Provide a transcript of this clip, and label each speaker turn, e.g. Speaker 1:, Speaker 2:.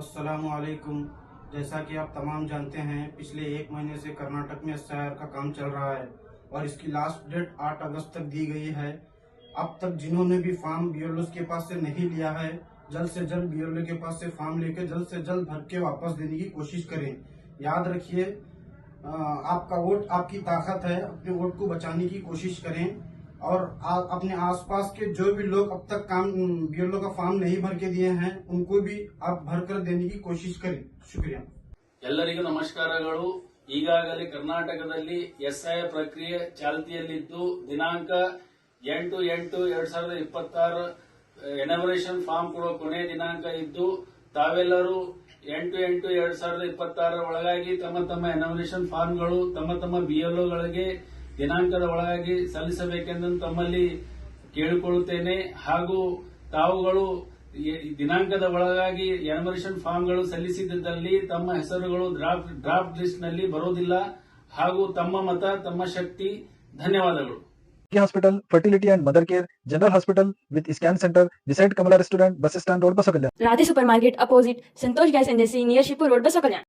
Speaker 1: अस्सलामुअलैकुम। जैसा कि आप तमाम जानते हैं, पिछले एक महीने से कर्नाटक में एसआईआर का काम चल रहा है और इसकी लास्ट डेट 8 अगस्त तक दी गई है। अब तक जिन्होंने भी फॉर्म बीएलओ के पास से नहीं लिया है, जल्द से जल्द बीएलओ के पास से फॉर्म लेकर जल्द से जल्द भर के वापस देने की कोशिश करें। याद रखिए, आपका वोट आपकी ताकत है। अपने वोट को बचाने की कोशिश करें और अपने आसपास के जो भी लोग अब तक काम बीएलओ का फॉर्म नहीं भर के दिए हैं, उनको भी आप भर कर देने की कोशिश करें। शुक्रिया।
Speaker 2: ಎಲ್ಲರಿಗೂ ನಮಸ್ಕಾರಗಳು। ಈಗಾಗಲೇ ಕರ್ನಾಟಕದಲ್ಲಿ ಎಸ್ಐ ಪ್ರಕ್ರಿಯೆ ಚಾಲ್ತಿಯಲ್ಲಿದ್ದು ದಿನಾಂಕ 8/8/2026 ಎನವರೇಷನ್ ಫಾರ್ಮ್ ಕೊಡುವ ಕೊನೆಯ ದಿನಾಂಕ ಇದ್ದು, ತಾವೆಲ್ಲರೂ 8/8/2026 ಒಳಗಾಗಿ ತಮ್ಮ ತಮ್ಮ ಎನವರೇಷನ್ ಫಾರ್ಮ್ಗಳು ತಮ್ಮ ಬಿಎಲ್ಒಗಳಿಗೆ ದಿನಾಂಕದ ಒಳಗಾಗಿ ಸಲ್ಲಿಸಬೇಕೆಂದು ತಮ್ಮಲ್ಲಿ ಕೇಳಿಕೊಳ್ಳುತ್ತೇನೆ. ಹಾಗೂ ತಾವುಗಳು ದಿನಾಂಕದ ಒಳಗಾಗಿ ಎನವರೇಷನ್ ಫಾರ್ಮ್ಗಳು ಸಲ್ಲಿಸಿದ್ದಲ್ಲಿ ತಮ್ಮ ಹೆಸರುಗಳು ಡ್ರಾಫ್ಟ್ ಲಿಸ್ಟ್ ನಲ್ಲಿ ಬರುವುದಿಲ್ಲ. ಹಾಗೂ ತಮ್ಮ ಮತ ತಮ್ಮ ಶಕ್ತಿ. ಧನ್ಯವಾದಗಳು.
Speaker 3: Hospital, fertility and mother care, general hospital with scan centre, beside Kamala restaurant, bus stand road, Basavakalyan.
Speaker 4: Radhe supermarket opposite Santosh gas agency near Shivpur road, बसोकल्याण.